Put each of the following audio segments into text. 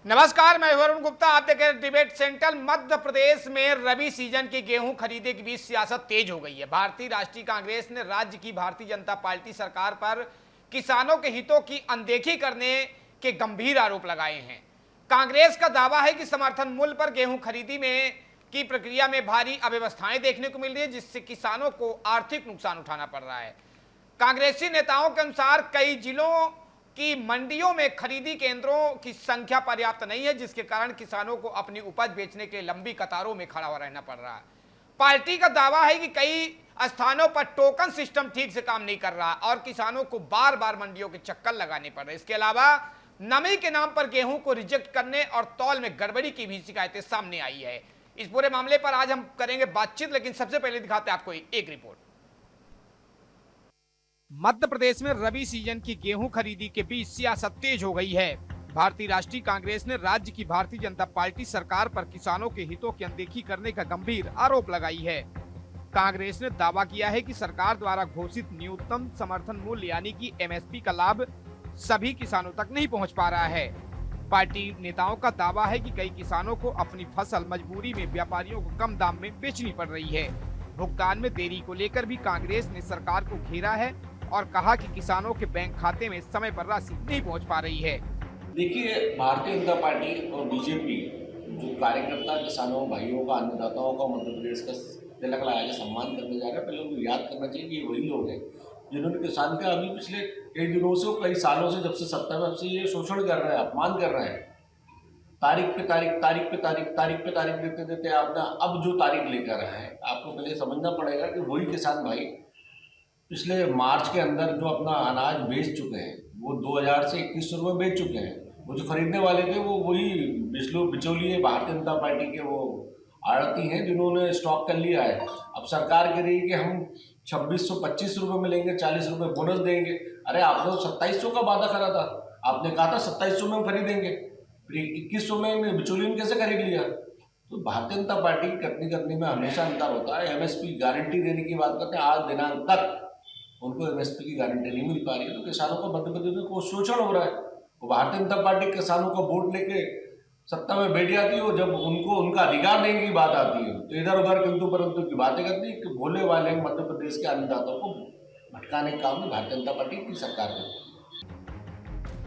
नमस्कार, मैं वरुण गुप्ता। आप देख रहे हैं डिबेट सेंटर। मध्य प्रदेश में रबी सीजन की गेहूं खरीदे के बीच सियासत तेज हो गई है। भारतीय राष्ट्रीय कांग्रेस ने राज्य की भारतीय जनता पार्टी सरकार पर किसानों के हितों की अनदेखी करने के गंभीर आरोप लगाए हैं। कांग्रेस का दावा है कि समर्थन मूल्य पर गेहूं खरीदी में की प्रक्रिया में भारी अव्यवस्थाएं देखने को मिल रही है, जिससे किसानों को आर्थिक नुकसान उठाना पड़ रहा है। कांग्रेसी नेताओं के अनुसार कई जिलों कि मंडियों में खरीदी केंद्रों की संख्या पर्याप्त नहीं है, जिसके कारण किसानों को अपनी उपज बेचने के लिए लंबी कतारों में खड़ा हो रहना पड़ रहा है। पार्टी का दावा है कि कई स्थानों पर टोकन सिस्टम ठीक से काम नहीं कर रहा और किसानों को बार बार मंडियों के चक्कर लगाने पड़ रहे। इसके अलावा नमी के नाम पर गेहूं को रिजेक्ट करने और तौल में गड़बड़ी की भी शिकायतें सामने आई है। इस पूरे मामले पर आज हम करेंगे बातचीत, लेकिन सबसे पहले दिखाते हैं आपको एक रिपोर्ट। मध्य प्रदेश में रबी सीजन की गेहूं खरीदी के बीच सियासत तेज हो गई है। भारतीय राष्ट्रीय कांग्रेस ने राज्य की भारतीय जनता पार्टी सरकार पर किसानों के हितों की अनदेखी करने का गंभीर आरोप लगाई है। कांग्रेस ने दावा किया है कि सरकार द्वारा घोषित न्यूनतम समर्थन मूल्य यानी कि एमएसपी का लाभ सभी किसानों तक नहीं पहुंच पा रहा है। पार्टी नेताओं का दावा है कि कई किसानों को अपनी फसल मजबूरी में व्यापारियों को कम दाम में बेचनी पड़ रही है। भुगतान में देरी को लेकर भी कांग्रेस ने सरकार को घेरा है और कहा कि किसानों के बैंक खाते में समय पर राशि नहीं पहुंच पा रही है। देखिए, भारतीय जनता पार्टी और बीजेपी जो कार्यकर्ता किसानों भाइयों का अन्नदाताओं का मध्य प्रदेश का तिलक लगा के सम्मान करने जा रहे हैं, पहले उनको याद करना चाहिए कि ये वही लोग हैं जिन्होंने किसान का अभी पिछले कई दिनों से कई सालों से जब से सत्ता में से ये शोषण कर रहे हैं, अपमान कर रहे हैं। तारीख पे तारीख देते देते आपने अब जो तारीख लेकर आए हैं, आपको पहले समझना पड़ेगा कि वही किसान भाई पिछले मार्च के अंदर जो अपना अनाज बेच चुके हैं वो 2000 से 2100 रुपये बेच चुके हैं। वो जो खरीदने वाले थे वो वही बिचौलिए भारतीय जनता पार्टी के वो आड़ती हैं जिन्होंने स्टॉक कर लिया है। अब सरकार कह रही है कि हम 2625 रुपये में लेंगे, 40 रुपये बोनस देंगे। अरे आपने तो 2700 का वादा करा था, आपने कहा था 2700 में हम खरीदेंगे, फिर 2100 में बिचौलियों ने कैसे खरीद लिया? तो भारतीय जनता पार्टी की करनी में हमेशा अंतर होता है। एमएसपी गारंटी देने की बात करते हैं, आज दिनांक तक उनको एमएसपी की गारंटी नहीं मिल पा रही है। तो किसानों को मध्य प्रदेश में को शोषण हो रहा है। वो भारतीय जनता पार्टी किसानों को वोट लेके सत्ता में बैठ जाती है और जब उनको उनका अधिकार देने की बात आती है तो इधर उधर किंतु परंतु की बातें करती है कि भोले वाले मध्य प्रदेश के अन्नदाताओं को भटकाने का काम भारतीय जनता पार्टी की सरकार करती है।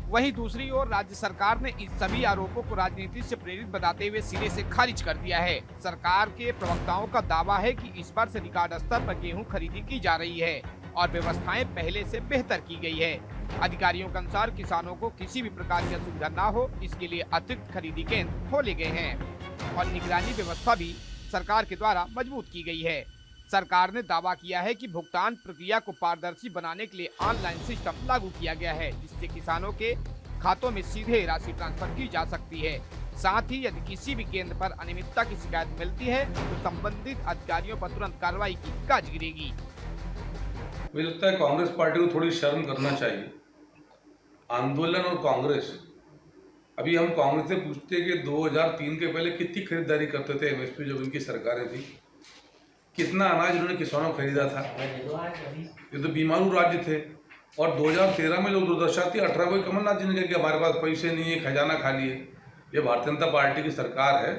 वहीं दूसरी ओर राज्य सरकार ने इस सभी आरोपों को राजनीति से प्रेरित बताते हुए सिरे से खारिज कर दिया है। सरकार के प्रवक्ताओं का दावा है कि इस बार से रिकॉर्ड स्तर पर गेहूं खरीदी की जा रही है और व्यवस्थाएं पहले से बेहतर की गई है। अधिकारियों के अनुसार किसानों को किसी भी प्रकार की असुविधा न हो, इसके लिए अतिरिक्त खरीदी केंद्र खोले गए हैं और निगरानी व्यवस्था भी सरकार के द्वारा मजबूत की गई है। सरकार ने दावा किया है कि भुगतान प्रक्रिया को पारदर्शी बनाने के लिए ऑनलाइन सिस्टम लागू किया गया है, जिससे किसानों के खातों में सीधे राशि ट्रांसफर की जा सकती है। साथ ही यदि किसी भी केंद्र पर अनियमितता की शिकायत मिलती है तो संबंधित अधिकारियों पर तुरंत कार्रवाई की गाज गिरेगी। मुझे लगता है कांग्रेस पार्टी को थोड़ी शर्म करना चाहिए। आंदोलन और कांग्रेस, अभी हम कांग्रेस से पूछते हैं कि 2003 के पहले कितनी खरीदारी करते थे एमएसपी जब उनकी सरकारें थी, कितना अनाज उन्होंने किसानों को खरीदा था। ये तो बीमारू राज्य थे। और 2013 में जो दुर्दशा थी, 18 को कमलनाथ जी ने कहा कि हमारे पास पैसे नहीं है, खजाना खाली है। ये भारतीय जनता पार्टी की सरकार है।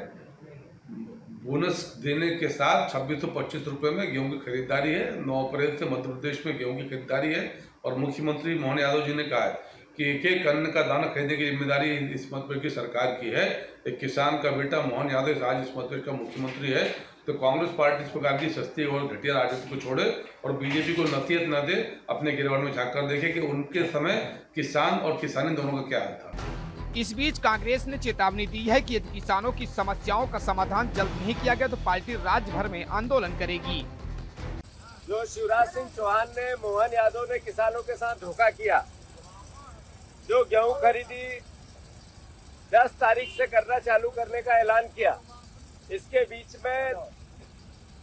बोनस देने के साथ 2625 रुपये में गेहूं की खरीदारी है। 9 अप्रैल से मध्य प्रदेश में गेहूं की खरीदारी है और मुख्यमंत्री मोहन यादव जी ने कहा है कि एक एक अन्न का दाना खरीदने की जिम्मेदारी इस मध्य प्रदेश की सरकार की है। एक किसान का बेटा मोहन यादव आज इस मध्य प्रदेश का मुख्यमंत्री है। तो कांग्रेस पार्टी इस प्रकार की सस्ती और घटिया राजनीति को छोड़े और बीजेपी को नसीहत न दे, अपने गिरवाड़ में झाँक कर देखे कि उनके समय किसान और किसानी दोनों का क्या हाल था। इस बीच कांग्रेस ने चेतावनी दी है कि यदि किसानों की समस्याओं का समाधान जल्द नहीं किया गया तो पार्टी राज्य भर में आंदोलन करेगी। जो शिवराज सिंह चौहान ने, मोहन यादव ने किसानों के साथ धोखा किया, जो गेहूं खरीदी 10 तारीख से करना चालू करने का ऐलान किया, इसके बीच में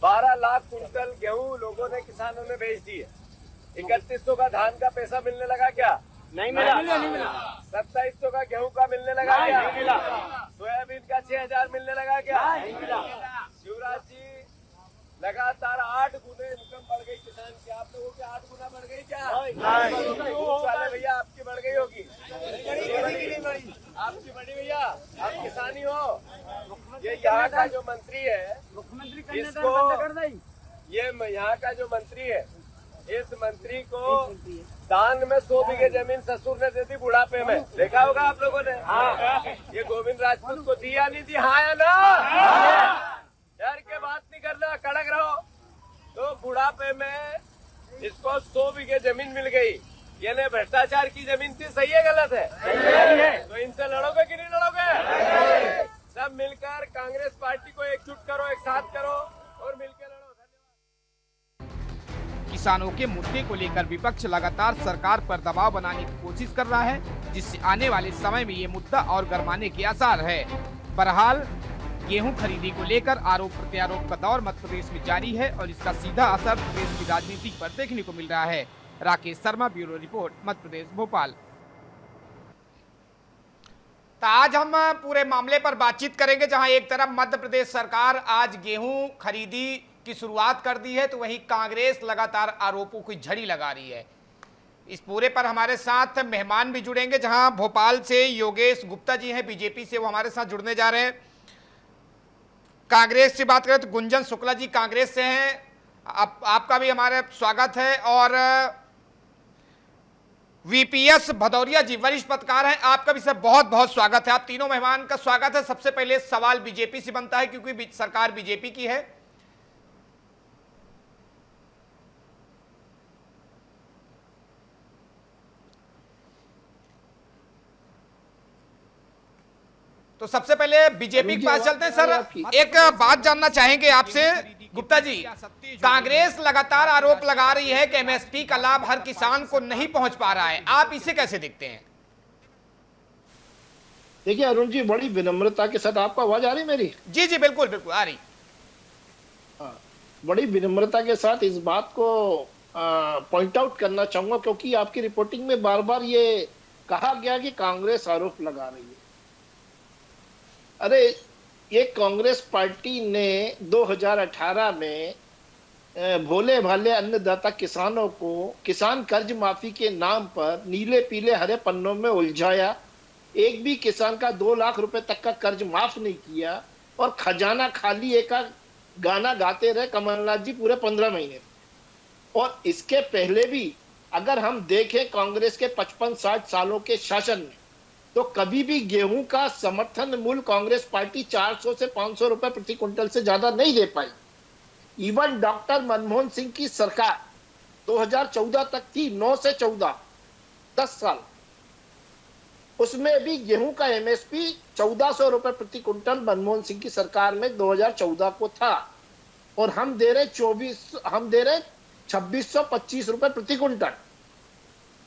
12 लाख कुंटल गेहूं लोगों ने, किसानों ने बेच दिए। 3100 का धान का पैसा मिलने लगा क्या? नहीं मिला। 2700 का गेहूं का मिलने लगा क्या? नहीं मिला। सोयाबीन का 6000 मिलने लगा क्या? नहीं मिला। शिवराज जी लगातार 8 गुने इनकम बढ़ गई किसान की। आप लोगों की 8 गुना बढ़ गई क्या? नहीं। भैया आपकी बढ़ गई होगी, आपकी बढ़ी हुई भैया, आप किसानी हो। ये यहाँ का जो मंत्री है, इसको ये यहाँ का जो मंत्री है, इस मंत्री को दान में 100 बीघे जमीन ससुर ने दे दी बुढ़ापे में। देखा होगा आप लोगों ने। हाँ, ये गोविंद राजपूत को दी या नहीं दी? हाँ या ना? डर के बात नहीं करना, कड़क रहो। तो बुढ़ापे में इसको 100 बीघे जमीन मिल गई। ये ने भ्रष्टाचार की जमीन थी, सही है गलत है? सही है। तो इनसे लड़ोगे कि नहीं लड़ोगे? सब मिलकर कांग्रेस पार्टी को एकजुट करो, एक साथ करो और मिलकर लड़ो। किसानों के मुद्दे को लेकर विपक्ष लगातार सरकार पर दबाव बनाने की कोशिश कर रहा है, जिससे आने वाले समय में ये मुद्दा और गरमाने के आसार है। बहरहाल गेहूं खरीदी को लेकर आरोप प्रत्यारोप का दौर मध्य प्रदेश में जारी है और इसका सीधा असर प्रदेश की राजनीति पर देखने को मिल रहा है। Rakesh Sharma, bureau report, Madhya Pradesh, Bhopal. तो आज हम पूरे मामले पर बातचीत करेंगे, जहां एक तरफ मध्य प्रदेश सरकार आज गेहूं खरीदी की शुरुआत कर दी है, तो वहीं कांग्रेस लगातार आरोपों की झड़ी लगा रही है। इस पूरे पर हमारे साथ मेहमान भी जुड़ेंगे, जहां भोपाल से योगेश गुप्ता जी हैं, बीजेपी से, वो हमारे साथ जुड़ने जा रहे हैं। कांग्रेस से बात करें तो गुंजन शुक्ला जी कांग्रेस से हैं, आपका भी हमारा स्वागत है। और वीपीएस भदौरिया जी वरिष्ठ पत्रकार हैं, आपका भी सर बहुत बहुत स्वागत है। आप तीनों मेहमान का स्वागत है। सबसे पहले सवाल बीजेपी से बनता है, क्योंकि सरकार बीजेपी की है। तो सबसे पहले बीजेपी के पास चलते हैं। सर, एक बात जानना चाहेंगे आपसे गुप्ता जी, कांग्रेस लगातार आरोप लगा रही है कि एमएसपी का लाभ हर किसान को नहीं पहुंच पा रहा है, आप इसे कैसे देखते हैं? देखिए अरुण जी, बड़ी विनम्रता के साथ, आपको आवाज आ रही मेरी? जी जी बिल्कुल बिल्कुल आ रही। हाँ, बड़ी विनम्रता के साथ इस बात को पॉइंट आउट करना चाहूंगा, क्योंकि आपकी रिपोर्टिंग में बार बार ये कहा गया कि कांग्रेस आरोप लगा रही है। अरे, ये कांग्रेस पार्टी ने 2018 में भोले भाले अन्नदाता किसानों को किसान कर्ज माफी के नाम पर नीले पीले हरे पन्नों में उलझाया। एक भी किसान का 2 लाख रुपए तक का कर्ज माफ नहीं किया और खजाना खाली एक गाना गाते रहे कमलनाथ जी पूरे 15 महीने। और इसके पहले भी अगर हम देखें कांग्रेस के 55-60 सालों के शासन में, तो कभी भी गेहूं का समर्थन मूल्य कांग्रेस पार्टी 400 से 500 रुपए प्रति क्विंटल से ज्यादा नहीं दे पाई। इवन डॉक्टर मनमोहन सिंह की सरकार 2014 तक थी, 9 से 14, 10 साल, उसमें भी गेहूं का एमएसपी 1400 रुपए प्रति क्विंटल मनमोहन सिंह की सरकार में 2014 को था, और हम दे रहे 2625 रुपए प्रति क्विंटल।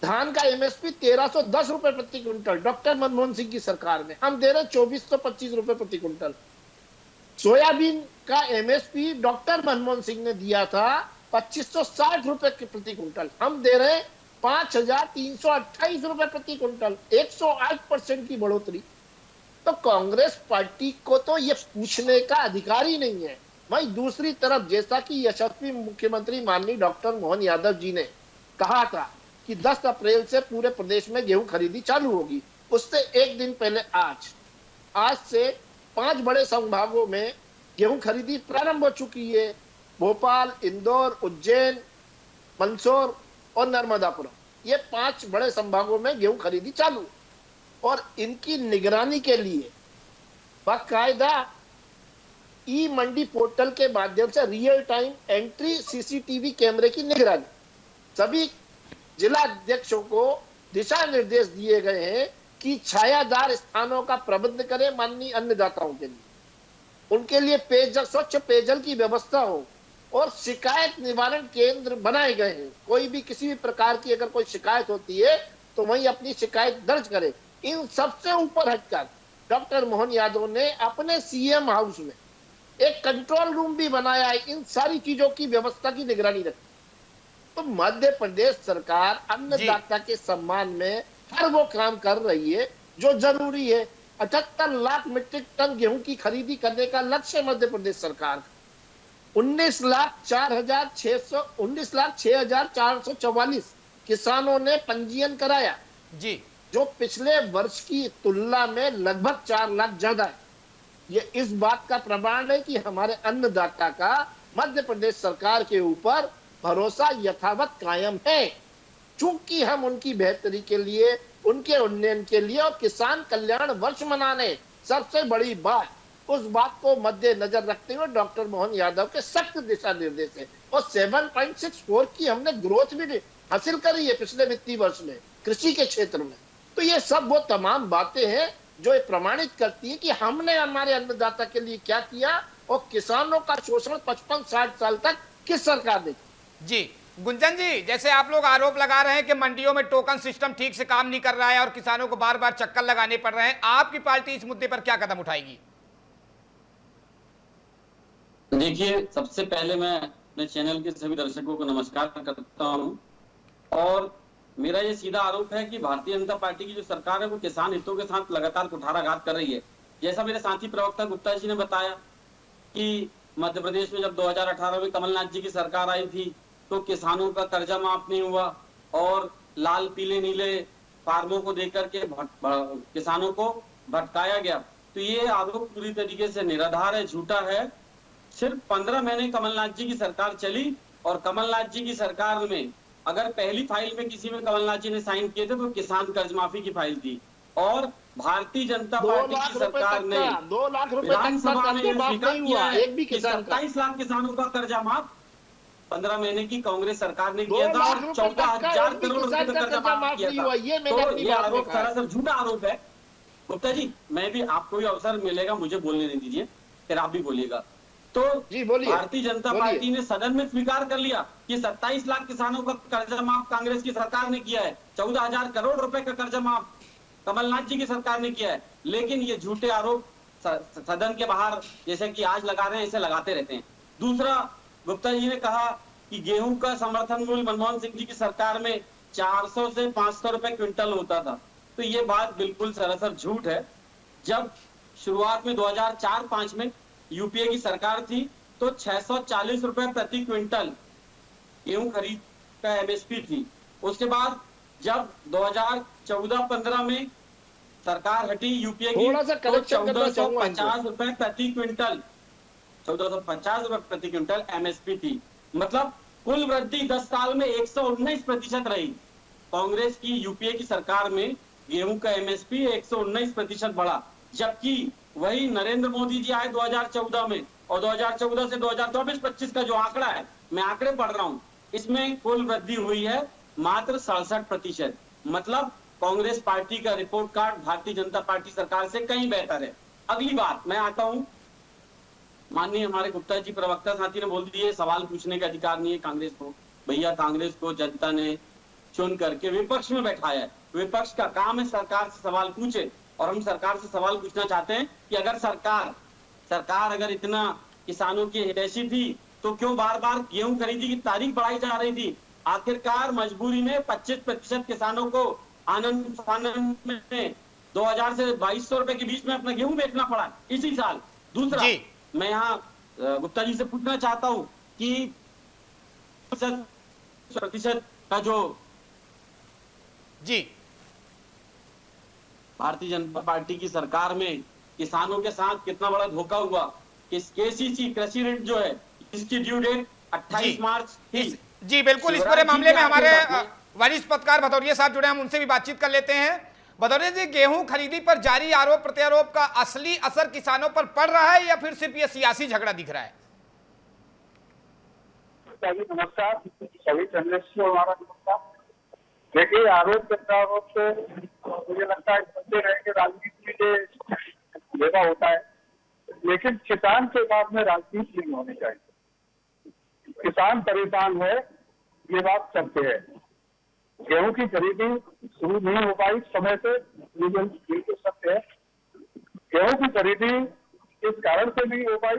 धान का एमएसपी 1310 रुपए प्रति क्विंटल डॉक्टर मनमोहन सिंह की सरकार में, हम दे रहे 2425 रुपए प्रति क्विंटल। सोयाबीन का एमएसपी डॉक्टर मनमोहन सिंह ने दिया था 2560 रुपए प्रति क्विंटल, हम दे रहे 5328 रुपए प्रति क्विंटल, 108% की बढ़ोतरी। तो कांग्रेस पार्टी को तो ये पूछने का अधिकार ही नहीं है। वहीं दूसरी तरफ, जैसा कि यशस्वी मुख्यमंत्री माननीय डॉक्टर मोहन यादव जी ने कहा था कि 10 अप्रैल से पूरे प्रदेश में गेहूं खरीदी चालू होगी, उससे एक दिन पहले आज से 5 बड़े संभागों में गेहूं खरीदी प्रारंभ हो चुकी है। भोपाल, इंदौर, उज्जैन, मंदसौर और नर्मदापुरम, ये 5 बड़े संभागों में गेहूं खरीदी चालू, और इनकी निगरानी के लिए बाकायदा ई मंडी पोर्टल के माध्यम से रियल टाइम एंट्री सीसीटीवी कैमरे की निगरानी, सभी जिला अध्यक्षों को दिशा निर्देश दिए गए हैं कि छायादार स्थानों का प्रबंध करें माननीय अन्नदाताओं के लिए, उनके लिए पेयजल, स्वच्छ पेयजल की व्यवस्था हो, और शिकायत निवारण केंद्र बनाए गए हैं। कोई भी किसी भी प्रकार की अगर कोई शिकायत होती है तो वहीं अपनी शिकायत दर्ज करे। इन सबसे ऊपर हटकर डॉक्टर मोहन यादव ने अपने सीएम हाउस में एक कंट्रोल रूम भी बनाया है, इन सारी चीजों की व्यवस्था की निगरानी रखती। तो मध्य प्रदेश सरकार अन्नदाता के सम्मान में हर वो काम कर रही है जो जरूरी है। 78 लाख मीट्रिक टन गेहूं की खरीदी करने का लक्ष्य मध्य प्रदेश सरकार का। 19,06,444 किसानों ने पंजीयन कराया जी। जो पिछले वर्ष की तुलना में लगभग 4 लाख ज्यादा है। ये इस बात का प्रमाण है कि हमारे अन्नदाता का मध्य प्रदेश सरकार के ऊपर भरोसा यथावत कायम है। चूंकि हम उनकी बेहतरी के लिए, उनके उन्नयन के लिए और किसान कल्याण वर्ष मनाने, सबसे बड़ी बात, उस बात को मद्देनजर रखते हुए डॉक्टर मोहन यादव के सख्त दिशा निर्देश है। और 7.64 की हमने ग्रोथ भी हासिल करी है पिछले वित्तीय वर्ष में कृषि के क्षेत्र में। तो ये सब वो तमाम बातें हैं जो ये प्रमाणित करती है कि हमने हमारे अन्नदाता के लिए क्या किया और किसानों का शोषण 55-60 साल तक किस सरकार ने। जी गुंजन जी, जैसे आप लोग आरोप लगा रहे हैं कि मंडियों में टोकन सिस्टम ठीक से काम नहीं कर रहा है और किसानों को बार बार चक्कर लगाने पड़ रहे हैं, आपकी पार्टी इस मुद्दे पर क्या कदम उठाएगी? देखिए, सबसे पहले मैं अपने चैनल के सभी दर्शकों को नमस्कार करता हूं और मेरा ये सीधा आरोप है कि भारतीय जनता पार्टी की जो सरकार है वो किसान हितों के साथ लगातार कुठाराघात कर रही है। जैसा मेरे साथी प्रवक्ता गुप्ता जी ने बताया कि मध्य प्रदेश में जब 2018 में कमलनाथ जी की सरकार आई थी तो किसानों का कर्जा माफ नहीं हुआ और लाल पीले नीले फार्मों को देकर के किसानों को भटकाया गया। तो ये आरोप पूरी तरीके से निराधार है, झूठा है। सिर्फ 15 महीने कमलनाथ जी की सरकार चली और कमलनाथ जी की सरकार में अगर पहली फाइल में किसी में कमलनाथ जी ने साइन किए थे तो किसान कर्ज माफी की फाइल थी और भारतीय जनता पार्टी की सरकार ने 2 लाख रुपए विधानसभा में स्वीकार किया है एक भी कि किसान का। 27 लाख किसानों का कर्जा माफ 15 महीने की कांग्रेस सरकार ने किया था और 14,000 करोड़ रुपए का कर्जा माफ किया था। तो ये आरोप सरासर झूठा आरोप है। गुप्ता जी, मैं भी, आपको भी अवसर मिलेगा, मुझे बोलने नहीं दीजिए, फिर आप भी बोलिएगा। तो भारतीय जनता पार्टी ने सदन में स्वीकार कर लिया कि 27 लाख किसानों का कर्जा माफ कांग्रेस की सरकार ने किया है, 14,000 करोड़ रुपए का कर्जा माफ कमलनाथ जी की सरकार ने किया है। लेकिन ये झूठे आरोप सदन के बाहर जैसे कि आज लगा रहे हैं, इसे लगाते रहते हैं। दूसरा, गुप्ता जी ने कहा कि गेहूं का समर्थन मूल्य मनमोहन सिंह जी की सरकार में 400 से 500 रुपए क्विंटल होता था। तो ये बात बिल्कुल सरासर झूठ है। जब शुरुआत में 2004-5 में यूपीए की सरकार थी तो 640 रुपए प्रति क्विंटल गेहूं खरीद का एमएसपी थी। उसके बाद जब 2014-15 में सरकार हटी यूपीए की तो 1450 रुपए प्रति क्विंटल 1450 रुपए प्रति क्विंटल एमएसपी थी। मतलब कुल वृद्धि 10 साल में 119% रही। कांग्रेस की यूपीए की सरकार में गेहूं का एमएसपी 119% बढ़ा, जबकि वही नरेंद्र मोदी जी आए 2014 में और 2014 से 2024-25 का जो आंकड़ा है, मैं आंकड़े पढ़ रहा हूं, इसमें कुल वृद्धि हुई है मात्र 67%। मतलब कांग्रेस पार्टी का report card Bharatiya Janata party सरकार से कहीं बेहतर है। अगली बात मैं आता हूं, माननीय हमारे गुप्ता जी प्रवक्ता साथी ने बोल दिए सवाल पूछने का अधिकार नहीं है कांग्रेस को। भैया, कांग्रेस को जनता ने चुन करके विपक्ष में बैठाया है, विपक्ष का काम है सरकार से सवाल पूछे और हम सरकार से सवाल पूछना चाहते हैं कि अगर सरकार अगर इतना किसानों की हितैषी थी तो क्यों बार बार गेहूं खरीदी की तारीख बढ़ाई जा रही थी? आखिरकार मजबूरी में 25% किसानों को आनंद फानंद में 2000 से 2200 रुपए के बीच में अपना गेहूं बेचना पड़ा इसी साल। दूसरा, मैं यहाँ गुप्ता जी से पूछना चाहता हूं कि प्रतिशत का जो भारतीय जनता पार्टी की सरकार में किसानों के साथ कितना बड़ा धोखा हुआ। इस केसीसी कृषि ऋण जो है इसकी ड्यू डेट 28 मार्च थी। जी बिल्कुल, इस पूरे मामले में हमारे वरिष्ठ पत्रकार भदौरिया साहब जुड़े, हम उनसे भी बातचीत कर लेते हैं। भदौरिया जी, गेहूं खरीदी पर जारी आरोप प्रत्यारोप का असली असर किसानों पर पड़ रहा है या फिर सिर्फ ये सियासी झगड़ा दिख रहा है? नमस्कार, सभी जर्नलिस्ट को हमारा नमस्कार। देखिए, आरोप प्रत्यारोप से मुझे लगता है चलते रहेंगे, राजनीति में देखा होता है, लेकिन किसान के बाद में राजनीति नहीं होनी चाहिए। किसान परेशान है, ये बात सत्य है। गेहूं की खरीदी शुरू नहीं हो पाई समय से, बिल्कुल सत्य है। गेहूं की खरीदी इस कारण से नहीं हो पाई,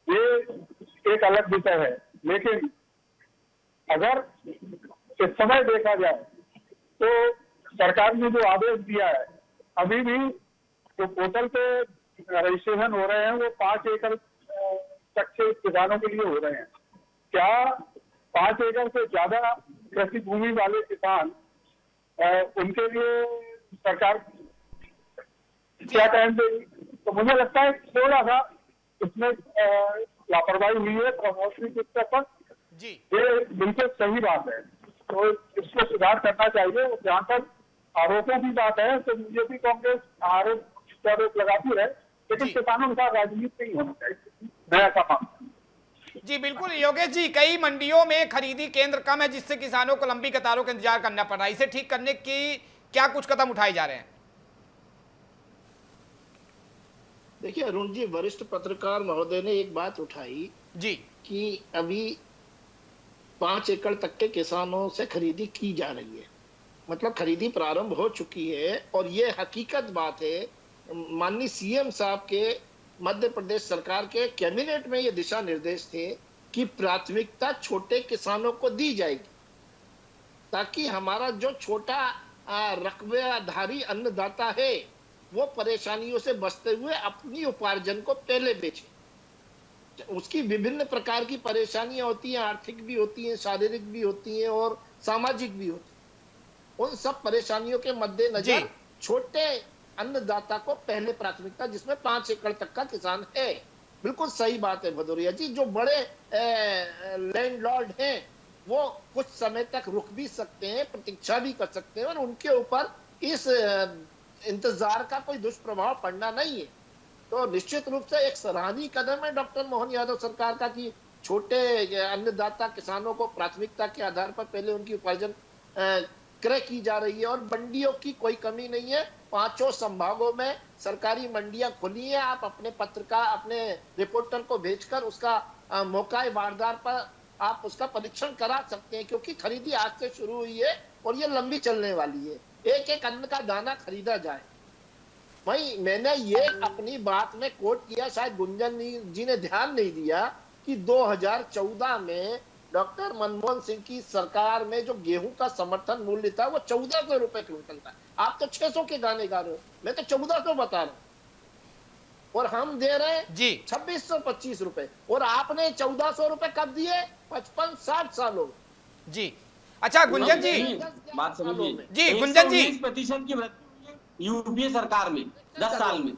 ये एक अलग विषय है। लेकिन अगर इस समय देखा जाए तो सरकार ने जो आदेश दिया है, अभी भी जो पोर्टल पे रजिस्ट्रेशन हो रहे हैं वो 5 एकड़ तक के किसानों के लिए हो रहे हैं। क्या 5 एकड़ से ज्यादा कृषि भूमि वाले किसान उनके लिए सरकार क्या टाइम देगी? तो मुझे लगता है थोड़ा सा इसमें लापरवाही हुई है प्रमोशन की स्तर पर। जी ये बिल्कुल सही बात है, तो इसको सुधार करना चाहिए। जहाँ तक आरोपों की बात है तो बीजेपी कांग्रेस आरोप लगाती है, लेकिन जी। किसानों के साथ राजनीति नहीं होना चाहिए। नया काम जी बिल्कुल योगेश जी, कई मंडियों में खरीदी केंद्र कम है जिससे किसानों को लंबी कतारों का इंतजार करना पड़ रहा है। इसे ठीक करने की क्या कुछ कदम उठाए जा रहे हैं? देखिए अरुण जी, वरिष्ठ पत्रकार महोदय ने एक बात उठाई जी कि अभी 5 एकड़ तक के किसानों से खरीदी की जा रही है, मतलब खरीदी प्रारंभ हो चुकी है। और ये हकीकत बात है, माननीय सीएम साहब के मध्य प्रदेश सरकार के कैबिनेट में ये दिशा निर्देश थे कि प्राथमिकता छोटे किसानों को दी जाएगी, ताकि हमारा जो छोटा रकबेधारी अन्नदाता है वो परेशानियों से बचते हुए अपनी उपार्जन को पहले बेचे। उसकी विभिन्न प्रकार की परेशानियां होती हैं, आर्थिक भी होती हैं, शारीरिक भी होती हैं और सामाजिक भी होती हैं। उन सब परेशानियों के मद्देनजर छोटे अन्नदाता को पहले प्राथमिकता, जिसमें 5 एकड़ तक का किसान है। बिल्कुल सही बात है भदौरिया जी। जो बड़े लैंडलॉर्ड हैं वो कुछ समय तक रुक भी सकते हैं, प्रतीक्षा भी कर सकते हैं, और उनके ऊपर इस इंतजार का कोई दुष्प्रभाव पड़ना नहीं है। तो निश्चित रूप से एक सराहनीय कदम है डॉक्टर मोहन यादव सरकार का कि छोटे अन्नदाता किसानों को प्राथमिकता के आधार पर पहले उनकी उपार्जन क्रय की जा रही है। और मंडियों की कोई कमी नहीं है, 5 संभागों में सरकारी मंडियां खुली हैं। आप अपने पत्रकार, अपने रिपोर्टर को भेजकर उसका मौका वारदात पर आप उसका परीक्षण करा सकते हैं, क्योंकि खरीदी आज से शुरू हुई है और ये लंबी चलने वाली है। एक एक अन्न का दाना खरीदा जाए। भाई मैंने ये अपनी बात में कोट किया, शायद गुंजन जी ने ध्यान नहीं दिया कि 2014 में डॉक्टर मनमोहन सिंह की सरकार में जो गेहूं का समर्थन मूल्य था वो 1400 रुपए क्विंटल था। आप तो 600 के गाने गा रहे हो, मैं तो 1400 बता रहा हूं, और हम दे रहे हैं जी 2625 रुपए, और आपने 1400 रुपए कब दिए? 55-60 सालों। जी अच्छा गुंजन जी, बात समझिए जी गुंजन जी, 119% की वृद्धि हुई है यूपीए सरकार में 10 साल में।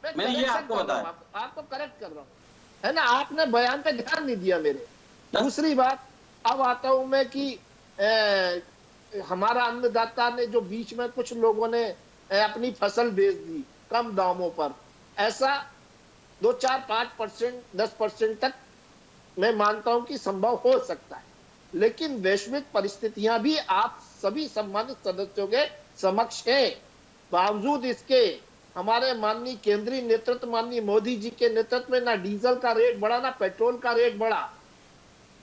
मैंने ये आपको बताया, आपको करेक्ट कर रहा हूँ, है ना? आपने बयान पे ध्यान नहीं दिया मेरे। दूसरी बात, अब आता हूं मैं कि हमारा अन्नदाता ने जो बीच में कुछ लोगों ने अपनी फसल बेच दी कम दामों पर, ऐसा 2-4-5%, 10% तक मैं मानता हूं कि संभव हो सकता है। लेकिन वैश्विक परिस्थितियां भी आप सभी सम्मानित सदस्यों के समक्ष है। बावजूद इसके हमारे माननीय केंद्रीय नेतृत्व, माननीय मोदी जी के नेतृत्व में ना डीजल का रेट बढ़ा, ना पेट्रोल का रेट बढ़ा।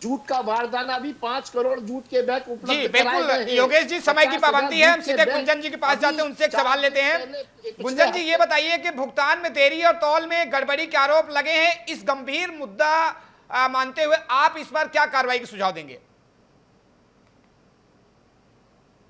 जूट का बारदाना भी 5 करोड़ जूट के बैग उपलब्ध जी बिल्कुल योगेश जी, समय की पाबंदी है, हम सीधे गुंजन जी के पास जाते हैं, उनसे एक सवाल लेते हैं। गुंजन जी ये बताइए कि भुगतान में देरी और तौल में गड़बड़ी के आरोप लगे हैं, इस गंभीर मुद्दा मानते हुए आप इस पर क्या कार्रवाई के सुझाव देंगे?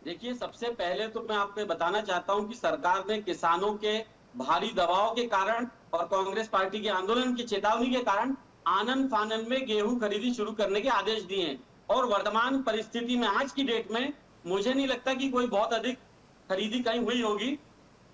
देखिए, सबसे पहले तो मैं आपको बताना चाहता हूं कि सरकार ने किसानों के भारी दबाव के कारण और कांग्रेस पार्टी के आंदोलन की चेतावनी के कारण आनन फानन में गेहूं खरीदी शुरू करने के आदेश दिए हैं। और वर्तमान परिस्थिति में, आज की डेट में, मुझे नहीं लगता कि कोई बहुत अधिक खरीदी कहीं हुई होगी।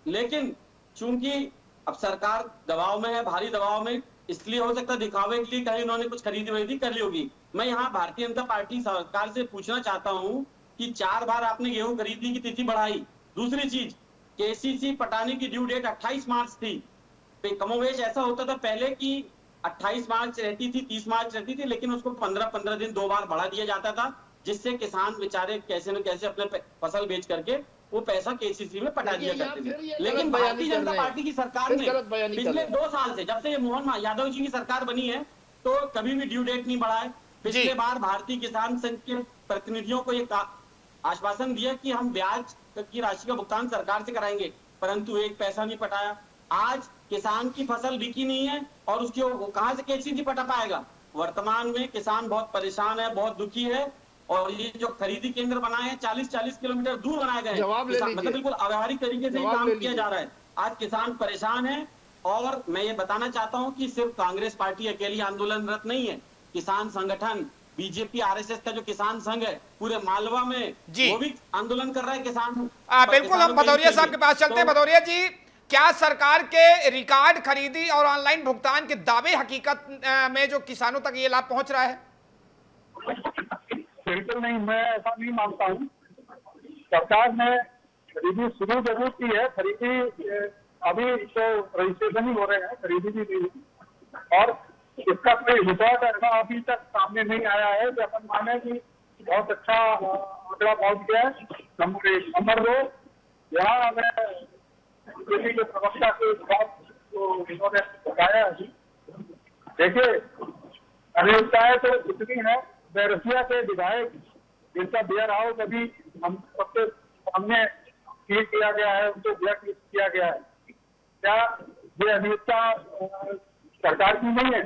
लेकिन चूंकि अब सरकार दबाव में है, भारी दबाव में, इसलिए हो सकता है दिखावे के लिए कहीं उन्होंने कुछ खरीदी वरीदी कर ली होगी। मैं यहाँ भारतीय जनता पार्टी सरकार से पूछना चाहता हूँ कि 4 बार आपने गेहूं खरीदने की तिथि बढ़ाई। दूसरी चीज, केसीसी पटाने की ड्यू डेट 28 मार्च थी। कमोवेश ऐसा होता था पहले कि 28 मार्च रहती थी, 30 मार्च रहती थी, लेकिन उसको 15-15 दिन 2 बार बढ़ा दिया जाता था, जिससे किसान बेचारे कैसे न कैसे अपने फसल बेच करके वो पैसा केसीसी में पटा दिया करते थे। लेकिन भारतीय जनता पार्टी की सरकार ने पिछले 2 साल से, जब से मोहन यादव जी की सरकार बनी है, तो कभी भी ड्यू डेट नहीं बढ़ाए। पिछले बार भारतीय किसान संघ के प्रतिनिधियों को ये आश्वासन दिया कि हम ब्याज की राशि का भुगतान सरकार से कराएंगे, परंतु एक पैसा नहीं पटाया। आज किसान की फसल बिकी नहीं है और उसकी कहां से केसीसी पटा पाएगा? वर्तमान में किसान बहुत परेशान है, बहुत दुखी है, और ये जो खरीदी केंद्र बनाए हैं 40-40 किलोमीटर दूर बनाए गए हैं, मतलब बिल्कुल अव्यावहारिक तरीके से काम किया जा रहा है। आज किसान परेशान है। और मैं ये बताना चाहता हूं कि सिर्फ कांग्रेस पार्टी अकेली आंदोलनरत नहीं है, किसान संगठन, बीजेपी आरएसएस का जो किसान संघ है पूरे मालवा में जी। वो भी आंदोलन कर रहा है किसान। बिल्कुल, हम भदौरिया साहब के पास चलते हैं। भदौरिया जी, क्या सरकार के रिकॉर्ड खरीदी और ऑनलाइन भुगतान के दावे हकीकत में जो किसानों तक ये लाभ पहुंच रहा है? बिल्कुल नहीं, मैं ऐसा नहीं मानता हूँ। सरकार ने खरीदी शुरू जरूर की है, खरीदी अभी तो रजिस्ट्रेशन ही हो रहे हैं, खरीदी भी नहीं हुई और इसका कोई रिकॉर्ड ऐसा अभी तक सामने नहीं आया है कि अपन माने कि बहुत अच्छा आंकड़ा पहुंच गया है। नंबर 1। नंबर 2, यहाँ हमें बीजेपी के प्रवक्ता के बात तो इन्होंने बताया है। देखिए, अनियमितताएं तो इतनी है, बैरसिया के विधायक जिनका वेयर हाउस अभी हम सबके सामने सील किया गया है, उनको ब्लैक लिस्ट किया गया है। क्या ये अनियमितता सरकार की नहीं है,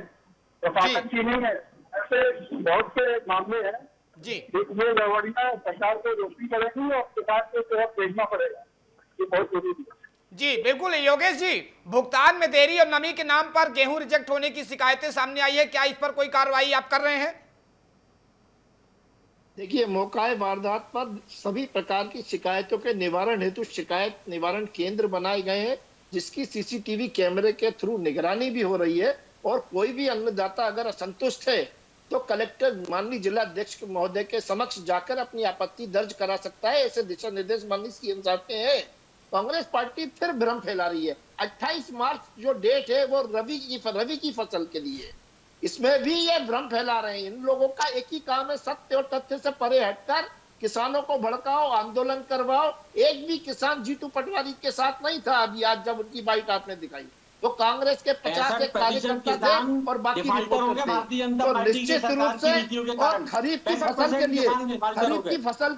प्रशासन की नहीं है? ऐसे बहुत से मामले हैं जी। ये गड़बड़ियां सरकार को रोकनी पड़ेगी और सरकार को तरफ भेजना पड़ेगा, ये बहुत जरूरी है। जी बिल्कुल। योगेश जी, भुगतान में देरी और नमी के नाम पर गेहूं रिजेक्ट होने की शिकायतें सामने आई है, क्या इस पर कोई कार्रवाई आप कर रहे हैं? देखिए, मौका वारदात पर सभी प्रकार की शिकायतों के निवारण हेतु शिकायत निवारण केंद्र बनाए गए हैं, जिसकी सीसीटीवी कैमरे के थ्रू निगरानी भी हो रही है। और कोई भी अन्नदाता अगर असंतुष्ट है तो कलेक्टर माननीय जिला अध्यक्ष महोदय के समक्ष जाकर अपनी आपत्ति दर्ज करा सकता है। ऐसे दिशा निर्देश माननीय सीएम साहब के हैं। कांग्रेस पार्टी फिर भ्रम फैला रही है। 28 मार्च जो डेट है वो रवि की फसल के लिए, इसमें भी ये भ्रम फैला रहे हैं। इन लोगों का एक ही काम है, सत्य और तथ्य से परे हटकर किसानों को भड़काओ, आंदोलन करवाओ। एक भी किसान जीतू पटवारी के साथ नहीं था अभी आज जब उनकी बाइट आपने दिखाई। तो कांग्रेस के 50 एक कार्यकर्ता थे और बाकी रिपोर्टर थे। तो निश्चित रूप से और खरीफ की फसल के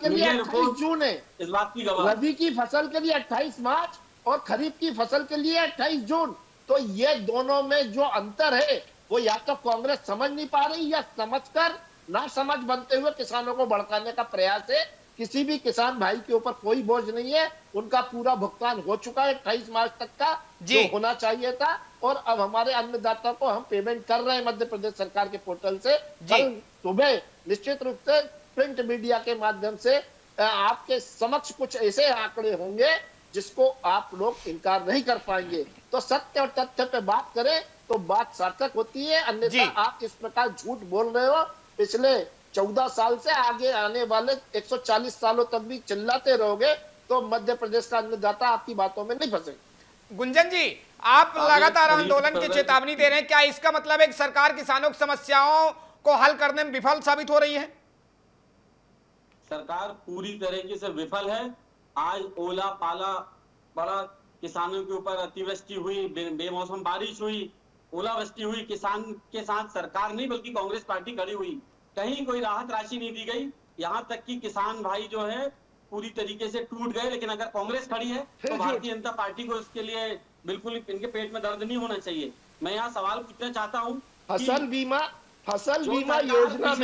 लिए 28 जून है, रबी की फसल के लिए 28 मार्च और खरीफ की फसल के लिए 28 जून। तो ये दोनों में जो अंतर है वो या तो कांग्रेस समझ नहीं पा रही या समझकर ना समझ बनते हुए किसानों को भड़काने का प्रयास है। किसी भी किसान भाई के ऊपर कोई बोझ नहीं है, उनका पूरा भुगतान हो चुका है 28 मार्च तक का जो होना चाहिए था। और अब हमारे अन्नदाता को हम पेमेंट कर रहे हैं मध्य प्रदेश सरकार के पोर्टल से। कल सुबह निश्चित रूप से प्रिंट मीडिया के माध्यम से आपके समक्ष कुछ ऐसे आंकड़े होंगे जिसको आप लोग इनकार नहीं कर पाएंगे। तो सत्य और तथ्य पे बात करें तो बात सार्थक होती है, अन्यथा आप इस प्रकार झूठ बोल रहे हो। पिछले 14 साल से आगे आने वाले 140 सालों तक भी चिल्लाते रहोगे तो मध्य प्रदेश का अन्नदाता आपकी बातों में नहीं फंसेगा। गुंजन जी, आप लगातार आंदोलन की चेतावनी दे रहे हैं, क्या इसका मतलब है कि सरकार किसानों की समस्याओं को हल करने में विफल साबित हो रही है? सरकार पूरी तरीके से विफल है। आज ओला पाला बड़ा, किसानों के ऊपर अतिवृष्टि हुई, बेमौसम बारिश हुई, ओलावृष्टि हुई, किसान के साथ सरकार नहीं बल्कि कांग्रेस पार्टी खड़ी हुई। कहीं कोई राहत राशि नहीं दी गई, यहाँ तक कि किसान भाई जो है पूरी तरीके से टूट गए। लेकिन अगर कांग्रेस खड़ी है तो भारतीय जनता पार्टी को इसके लिए बिल्कुल इनके पेट में दर्द नहीं होना चाहिए। मैं यहाँ सवाल पूछना चाहता हूँ, फसल बीमा योजना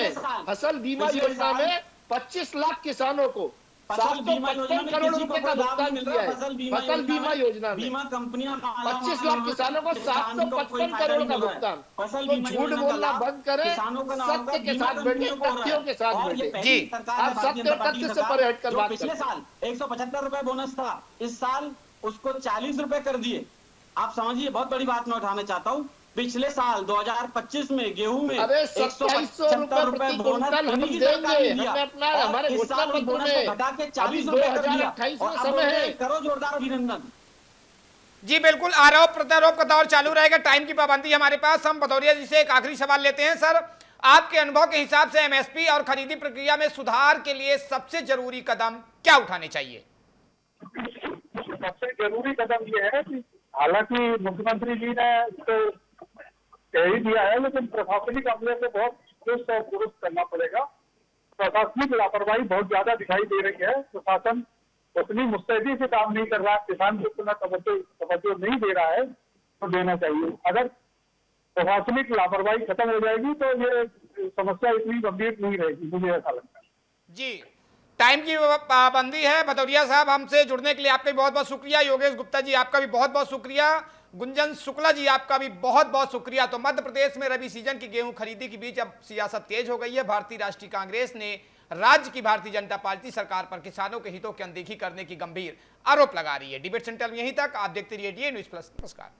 में 25 लाख किसानों को फसल बीमा योजना में करोड़ रुपए का भुगतान किया है। फसल बीमा योजना में बीमा कंपनियां 25 लाख किसानों को 755 करोड़ का भुगतान। तो झूठ बोलना बंद करें, सत्य के साथ बैठे, तथ्यों के साथ बैठे। जी, आप सत्य और तथ्य से परे हटकर बात करें। पिछले साल 175 रुपए बोनस था, इस साल उसको 40 रुपए कर दिए। आप समझिए, बहुत बड़ी बात मैं उठाना चाहता हूँ। पिछले साल 2025 में गेहूं में 175 रुपए बोनस हम देंगे, हमें अपना हमारे घोषणा पत्र में घटा के 40 2028 में समय है। करो जोरदार अभिनंदन। जी बिल्कुल, आरोप प्रत्यारोप का दौर चालू रहेगा, टाइम की पाबंदी हमारे पास। हम भदौरिया जी से एक आखिरी सवाल लेते हैं। सर, आपके अनुभव के हिसाब से एमएसपी और खरीदी प्रक्रिया में सुधार के लिए सबसे जरूरी कदम क्या उठाने चाहिए? सबसे जरूरी कदम ये है कि हालांकि मुख्यमंत्री जी ने तो कह ही दिया है, लेकिन प्रशासनिक अमले को बहुत चुस्त और दुरुस्त करना पड़ेगा। प्रशासनिक लापरवाही बहुत ज्यादा दिखाई दे रही है। प्रशासन उतनी मुस्तैदी से काम नहीं कर रहा, किसान को उतना तवज्जो नहीं दे रहा है तो देना चाहिए। अगर प्रशासनिक लापरवाही खत्म हो जाएगी तो ये समस्या इतनी गंभीर नहीं रहेगी, मुझे ऐसा लगता है। जी, टाइम की पाबंदी है। भदौरिया साहब, हमसे जुड़ने के लिए आपका भी बहुत बहुत शुक्रिया। योगेश गुप्ता जी, आपका भी बहुत बहुत शुक्रिया। गुंजन शुक्ला जी, आपका भी बहुत बहुत शुक्रिया। तो मध्य प्रदेश में रबी सीजन की गेहूं खरीदी के बीच अब सियासत तेज हो गई है। भारतीय राष्ट्रीय कांग्रेस ने राज्य की भारतीय जनता पार्टी सरकार पर किसानों के हितों की अनदेखी करने की गंभीर आरोप लगा रही है। डिबेट सेंटर में यहीं तक। आप देखते रहिए डीएन न्यूज़ प्लस। नमस्कार।